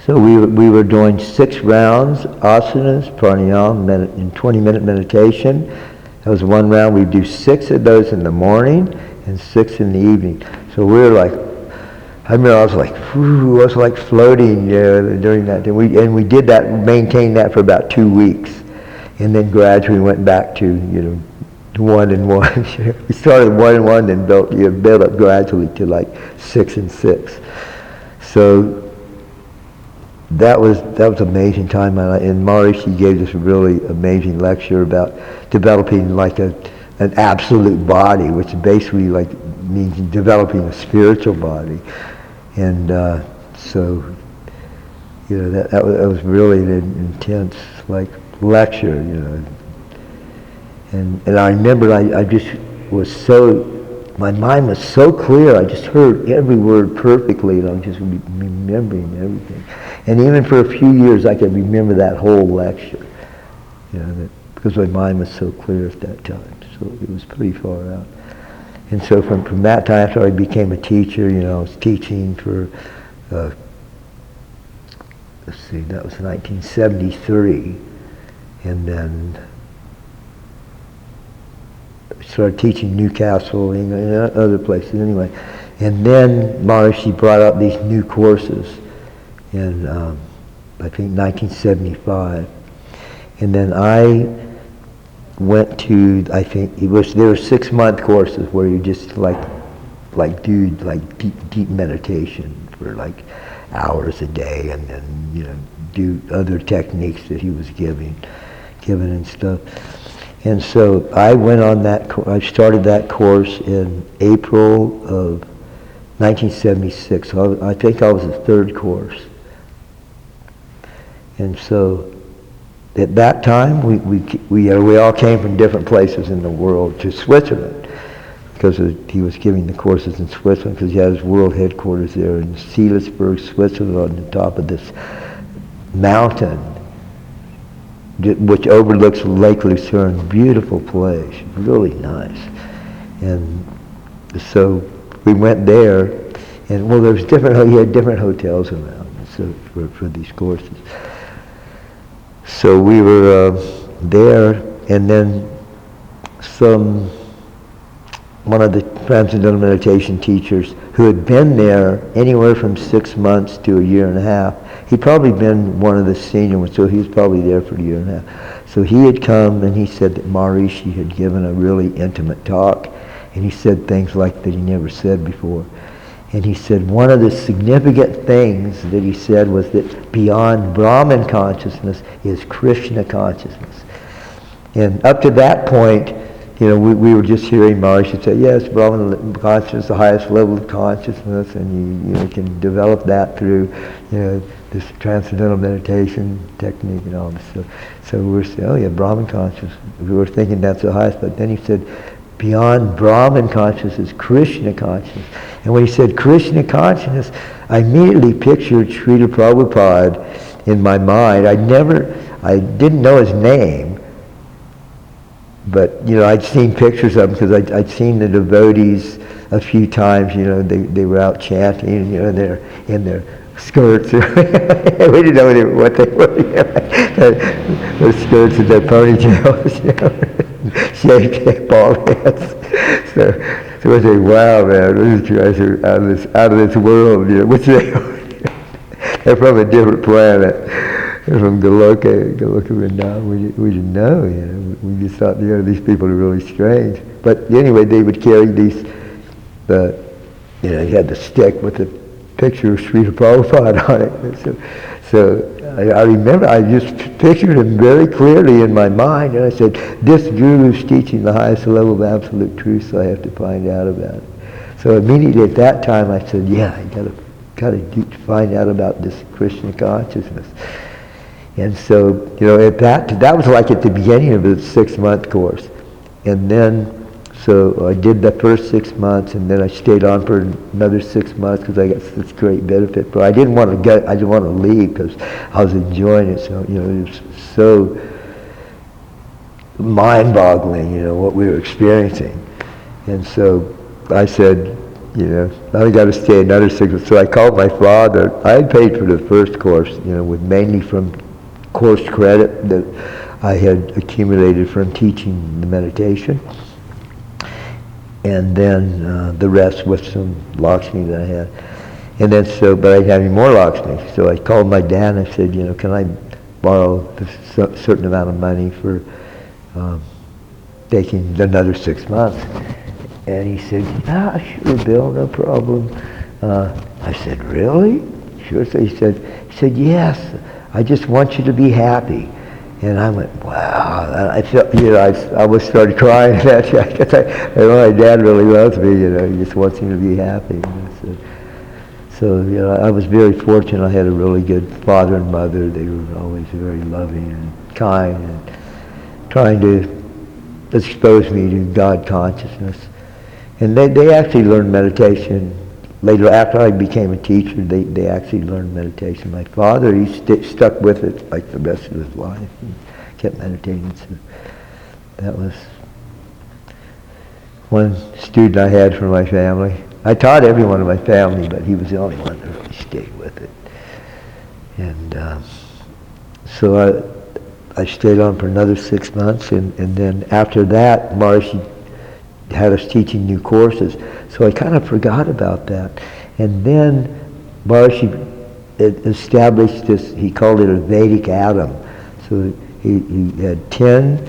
So we were doing 6 rounds, asanas, pranayama, and 20-minute meditation. That was one round. We'd do 6 of those in the morning and 6 in the evening. So we were like, I remember I was like floating during that day. We did that, maintained that for about 2 weeks. And then gradually went back to, 1 and 1. We started 1 and 1, then built up gradually to like 6 and 6. So that was an amazing time in my life. And Maharishi gave this really amazing lecture about developing like an absolute body, which basically like means developing a spiritual body. And so that was really an intense like lecture, And I remember I just was my mind was so clear, I just heard every word perfectly, and I was just remembering everything. And even for a few years I could remember that whole lecture, because my mind was so clear at that time. So it was pretty far out. And so from that time after I became a teacher, I was teaching for, that was 1973. And then started teaching Newcastle and other places anyway. And then Maharishi brought out these new courses in, I think, 1975. And then I went to, I think, there were 6-month courses where you just do deep meditation for like hours a day, and then, do other techniques that he was giving and stuff. And so I went on that, I started that course in April of 1976. So I think I was the 3rd course. And so at that time, we all came from different places in the world to Switzerland, because he was giving the courses in Switzerland, because he had his world headquarters there in Seelisberg, Switzerland, on the top of this mountain, which overlooks Lake Lucerne. Beautiful place, really nice. And so we went there, and there was he had different hotels around, so for these courses. So we were there, and then one of the Transcendental Meditation teachers who had been there anywhere from 6 months to a year and a half. He'd probably been one of the senior ones, so he was probably there for a year and a half. So he had come, and he said that Maharishi had given a really intimate talk, and he said things like that he never said before. And he said one of the significant things that he said was that beyond Brahman consciousness is Kṛṣṇa consciousness. And up to that point, we were just hearing Maharishi say, yes, Brahman consciousness is the highest level of consciousness, and you can develop that through, this transcendental meditation technique and all this stuff. So we were saying, Brahman consciousness. We were thinking that's the highest, but then he said, beyond Brahman consciousness is Kṛṣṇa consciousness. And when he said Kṛṣṇa consciousness, I immediately pictured Srila Prabhupada in my mind. I didn't know his name, but I'd seen pictures of him, because I'd seen the devotees a few times. They were out chanting, they're in their skirts. We didn't know what they were. Those skirts and their ponytails, shaved bald heads. So I said, wow, man, these guys are out of this world, which they are. They're from a different planet. They're from Goloka Vrindavan. We didn't know, We just thought, these people are really strange. But anyway, they would carry these, he had the stick with the picture of Srila Prabhupada on it. So I remember, I just pictured him very clearly in my mind, and I said, this guru's teaching the highest level of absolute truth, so I have to find out about it. So immediately at that time I said, I gotta find out about this Kṛṣṇa consciousness. And so, that was like at the beginning of the 6-month course. And then, so I did the first 6 months, and then I stayed on for another 6 months because I got this great benefit. But I didn't want to leave because I was enjoying it. So, it was so mind-boggling, what we were experiencing. And so I said, I got to stay another 6 months. So I called my father. I had paid for the first course, with mainly from course credit that I had accumulated from teaching the meditation. And then the rest was some Lakshmi that I had. And then but I didn't have any more Lakshmi. So I called my dad and I said, can I borrow a certain amount of money for taking another 6 months? And he said, sure, Bill, no problem. I said, really? Sure. So he said, yes, I just want you to be happy. And I went, wow. And I felt, I almost started crying at that. I know my dad really loves me, he just wants me to be happy. So, I was very fortunate. I had a really good father and mother. They were always very loving and kind and trying to expose me to God consciousness. And they actually learned meditation later. After I became a teacher, they actually learned meditation. My father, he stuck with it like the rest of his life and kept meditating. So that was one student I had from my family. I taught everyone in my family, but he was the only one that really stayed with it. And so I stayed on for another 6 months, and then after that, Maharishi had us teaching new courses. So I kind of forgot about that. And then Maharishi established this, he called it a Vedic Atom. So he had 10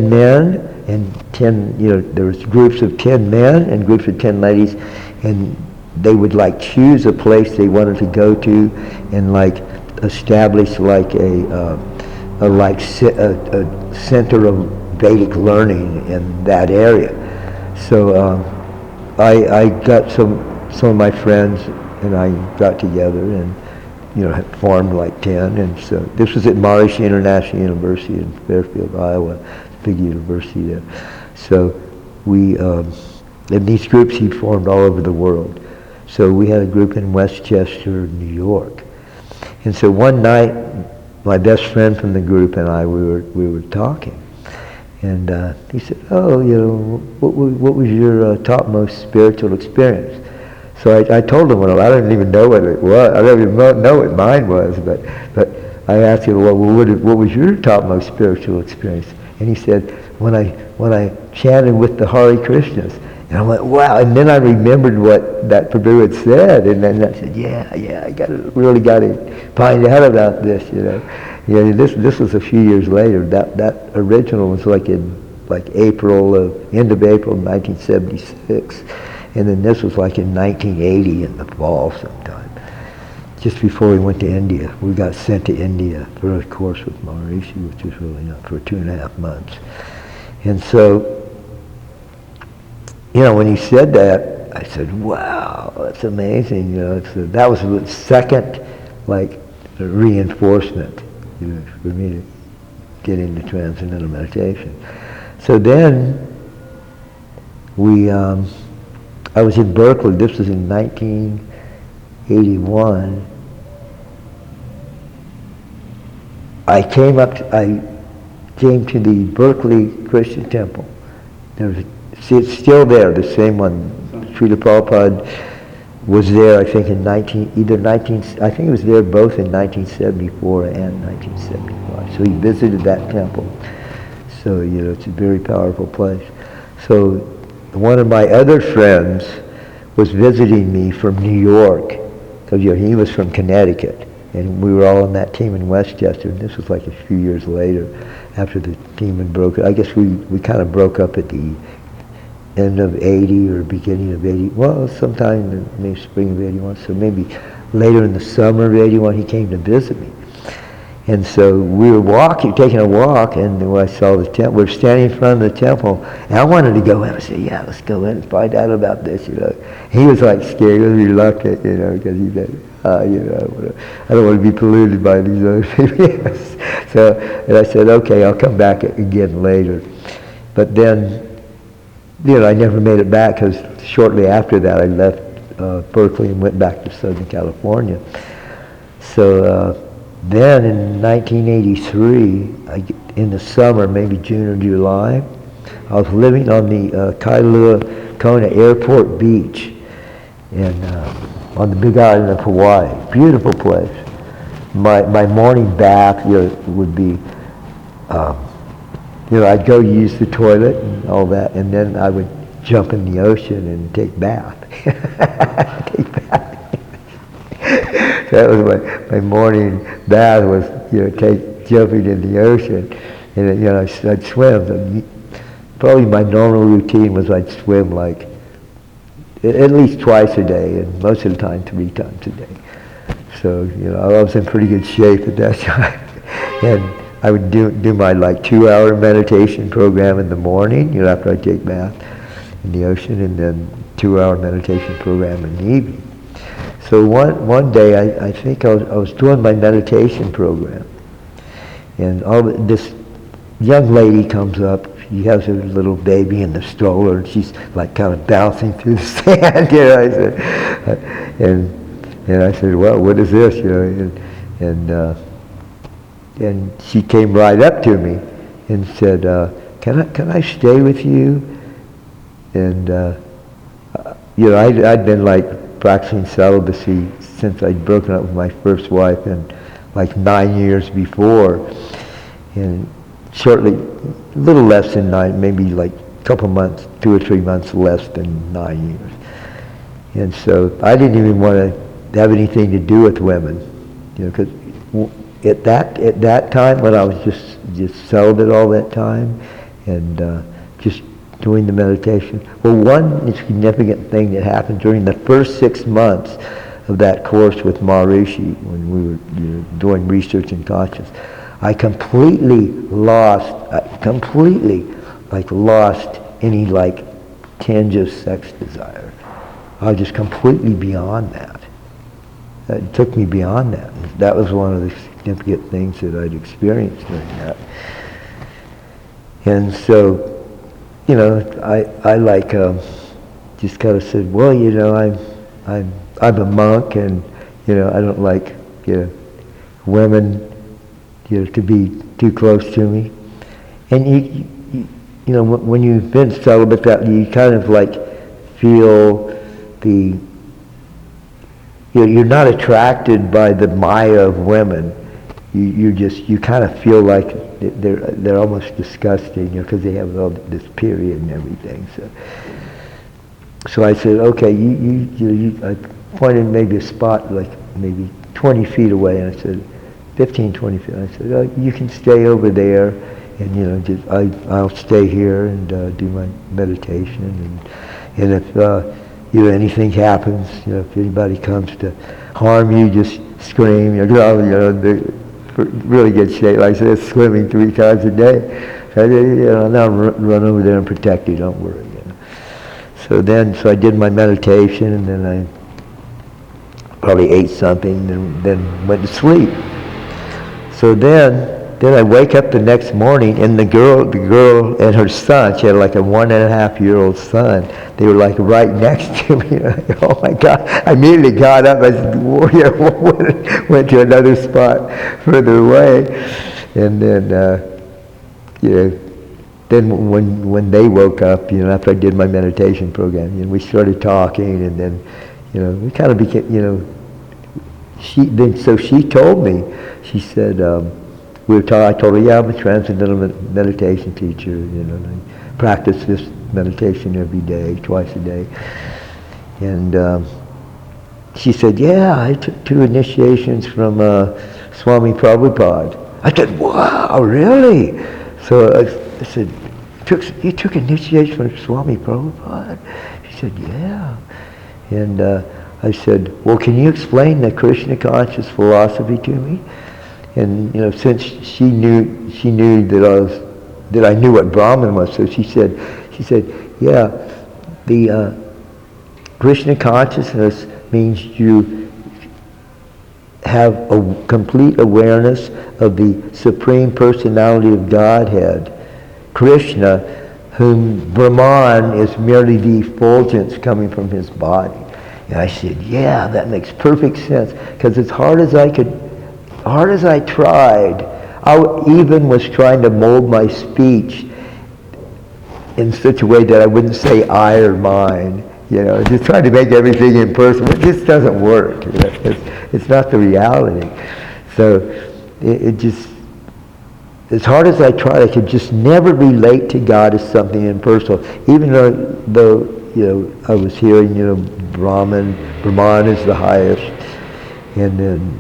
men, and 10, there was groups of 10 men and groups of 10 ladies, and they would choose a place they wanted to go to and establish a center of Vedic learning in that area. So I got some of my friends and I got together and had formed 10. And so this was at Maharishi International University in Fairfield, Iowa, big university there. So we in these groups he formed all over the world. So we had a group in Westchester, New York. And so one night, my best friend from the group and I, we were talking. And he said, what was your topmost spiritual experience? So I told him, I didn't even know what it was. I didn't even know what mine was, but I asked him, what was your topmost spiritual experience? And he said, when I chanted with the Hare Krishnas. And I went, wow. And then I remembered what that Prabhu had said. And then I said, I really got to find out about this, this was a few years later. That original was in end of April 1976. And then this was in 1980 in the fall sometime. Just before we went to India. We got sent to India for a course with Maharishi, which was really for 2.5 months. And so, when he said that, I said, wow, that's amazing. That was the second, reinforcement, for me to get into transcendental meditation. So then, I was in Berkeley. This was in 1981. I came to the Berkeley Christian Temple. It's still there, the same one. Srila Prabhupada was there, I think, I think he was there both in 1974 and 1975. So he visited that temple. So, it's a very powerful place. So one of my other friends was visiting me from New York, because he was from Connecticut, and we were all on that team in Westchester. And this was a few years later, after the team had broken. I guess we kind of broke up at the end of 80 or beginning of 80. Well, sometime in maybe spring of 81. So maybe later in the summer of 81, he came to visit me. And so we were taking a walk, and when I saw the temple, we were standing in front of the temple, and I wanted to go in. I said, let's go in and find out about this, He was scared, he was reluctant, because he said, I don't want to be polluted by these other people. So, and I said, okay, I'll come back again later. But then, I never made it back, because shortly after that I left Berkeley and went back to Southern California. So then in 1983, in the summer, maybe June or July, I was living on the Kailua Kona Airport Beach. in on the Big Island of Hawaii. Beautiful place. My morning bath, would be, I'd go use the toilet and all that, and then I would jump in the ocean and take bath. Take bath. That was my morning bath was, jumping in the ocean, and I'd swim. Probably my normal routine was I'd swim like at least twice a day, and most of the time 3 times a day. So I was in pretty good shape at that time, and I would do my 2-hour meditation program in the morning, after I take bath in the ocean, and then 2-hour meditation program in the evening. So one day I think I was doing my meditation program, and this young lady comes up. She has her little baby in the stroller, and she's kind of bouncing through the sand. I said, and I said, well, what is this? And she came right up to me and said, can I stay with you? And I'd been practicing celibacy since I'd broken up with my first wife, and 9 years before, and shortly, a little less than 9, maybe a couple months, 2 or 3 months less than 9 years. And so I didn't even want to have anything to do with women, because at that time, when I was just celibate all that time, and just doing the meditation. Well, one significant thing that happened during the first 6 months of that course with Maharishi, when we were doing research in consciousness, I completely lost any tinge of sex desire. I was just completely beyond that. It took me beyond that. That was one of the significant things that I'd experienced during that. And so, I just kind of said, well, I'm a monk, and I don't like women to be too close to me. And when you've been celibate, that you kind of feel you're not attracted by the maya of women. You kind of feel like they're almost disgusting, because they have all this period and everything. So I said, okay, I pointed maybe a spot maybe 20 feet away, and I said, 15, 20 feet. I said, oh, you can stay over there, and I'll stay here and do my meditation, and if anything happens, if anybody comes to harm you, just scream. Really good shape. Like I said, swimming 3 times a day. So I'll run over there and protect you. Don't worry. So I did my meditation, and then I probably ate something, and then went to sleep. So then I wake up the next morning, and the girl and her son, she had a 1.5-year-old son. They were right next to me. Oh my God! I immediately got up. I said, went to another spot further away, and then then when they woke up, after I did my meditation program, we started talking, and then we kind of became, so she told me, she said. I told her, I'm a transcendental meditation teacher, and I practice this meditation every day, twice a day. And she said, I took 2 initiations from Swami Prabhupada. I said, wow, really? So I said, you took initiation from Swami Prabhupada? She said, yeah. And I said, well, can you explain the Kṛṣṇa conscious philosophy to me? And since she knew that I knew what Brahman was, so she said, yeah, the Kṛṣṇa consciousness means you have a complete awareness of the Supreme Personality of Godhead, Kṛṣṇa, whom Brahman is merely the effulgence coming from his body. And I said, yeah, that makes perfect sense, because as hard as I tried, I even was trying to mold my speech in such a way that I wouldn't say I or mine, just trying to make everything impersonal. It just doesn't work. It's not the reality. So it just, as hard as I tried, I could just never relate to God as something impersonal. Even though I was hearing, Brahman is the highest, and then,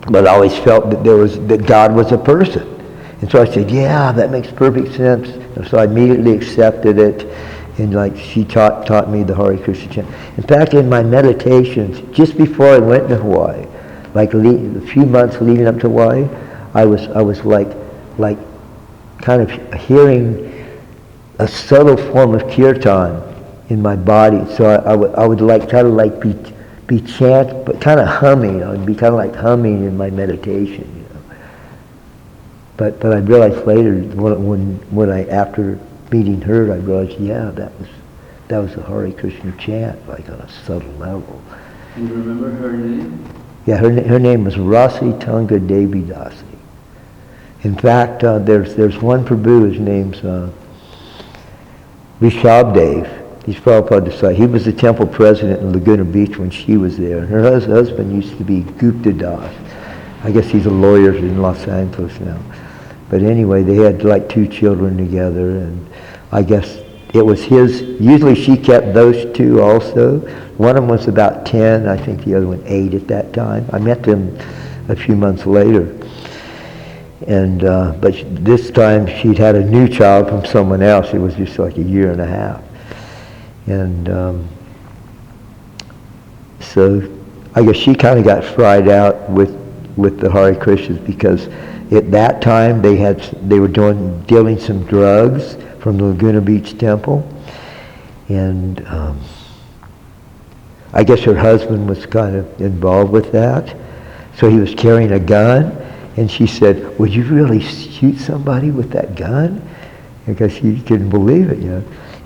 but I always felt that God was a person. And so I said, yeah, that makes perfect sense. And so I immediately accepted it. And she taught me the Hare Krishna chant. In fact, in my meditations, just before I went to Hawaii, a few months leading up to Hawaii, I was like kind of hearing a subtle form of kirtan in my body. So I would kind of be chant, but kind of humming. I would be kind of like humming in my meditation. But I realized later when I, after meeting her, I realized, yeah, that was a Hare Krishna chant, like on a subtle level. And you remember her name? Yeah, her name was Rasi Tunga Devi Dasi. In fact, there's one Prabhu, his name's Vaiṣṇava-saṅga. He's Prabhupada's disciple. He was the temple president in Laguna Beach when she was there. And her husband used to be Gupta Das. I guess he's a lawyer in Los Angeles now. But anyway, they had 2 children together, and I guess it was his. Usually she kept those 2 also. One of them was about 10, I think the other one 8 at that time. I met them a few months later. And but this time she'd had a new child from someone else. It was just like a year and a half. And so I guess she kind of got fried out with the Hare Krishnas, because at that time they were dealing some drugs from the Laguna Beach temple, and I guess her husband was kind of involved with that, so he was carrying a gun, and she said, "Would you really shoot somebody with that gun?" Because she couldn't believe it,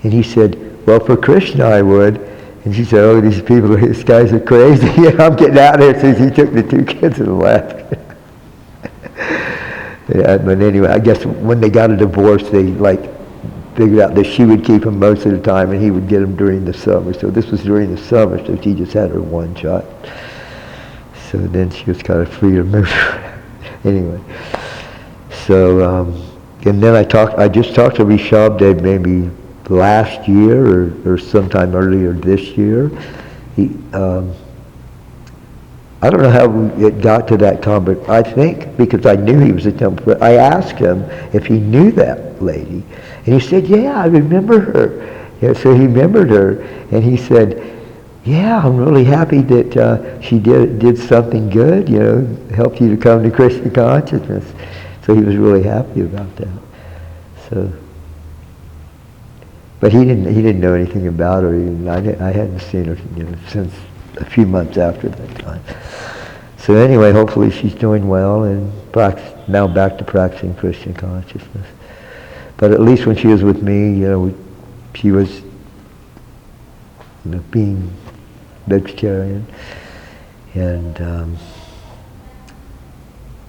And he said, "Well, for Kṛṣṇa I would." And she said, "Oh, these guys are crazy. I'm getting out of here." So he took the 2 kids and left. Yeah, but anyway, I guess when they got a divorce, they figured out that she would keep him most of the time, and he would get him during the summer. So this was during the summer, so she just had her one child. So then she was kind of free to move. Anyway, so and then I just talked to Vaiṣṇava maybe last year or sometime earlier this year. I don't know how it got to that time, but I think because I knew he was a temple, I asked him if he knew that lady, and he said, "Yeah, I remember her." So he remembered her, and he said, "Yeah, I'm really happy that she did something good, helped you to come to Krishna consciousness." So he was really happy about that. So, but he didn't know anything about her. I hadn't seen her since a few months after that time. So anyway, hopefully she's doing well and now back to practicing Krishna consciousness. But at least when she was with me, she was being vegetarian, and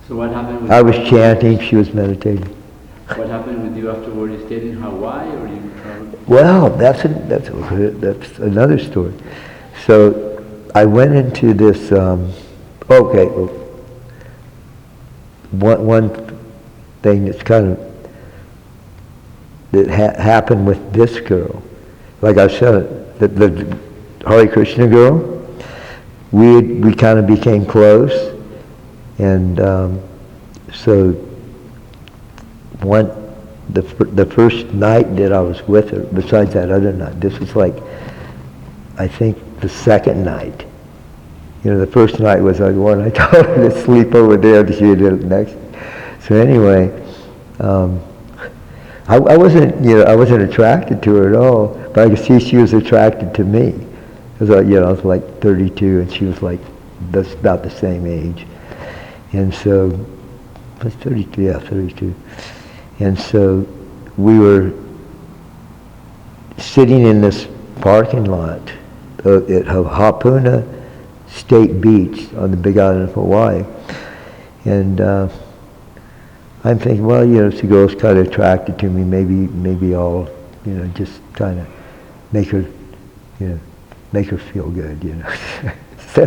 so what happened with I was chanting, she was meditating. What happened with you afterward? You stayed in Hawaii, or you traveled? Well, that's another story. So I went into this. One thing that's kind of that happened with this girl, like I said, the Hare Krishna girl. We kind of became close, and so the first night that I was with her, besides that other night, this was I think the second night. The first night was the one I told her to sleep over there, she did it next. So anyway, I wasn't attracted to her at all, but I could see she was attracted to me. Because I was like 32 and she was about the same age. And so, I was 32, yeah, 32. And so we were sitting in this parking lot at Hapuna State Beach on the Big Island of Hawaii. And I'm thinking, well, this girl's kind of attracted to me. Maybe I'll, just kind of make her, make her feel good, So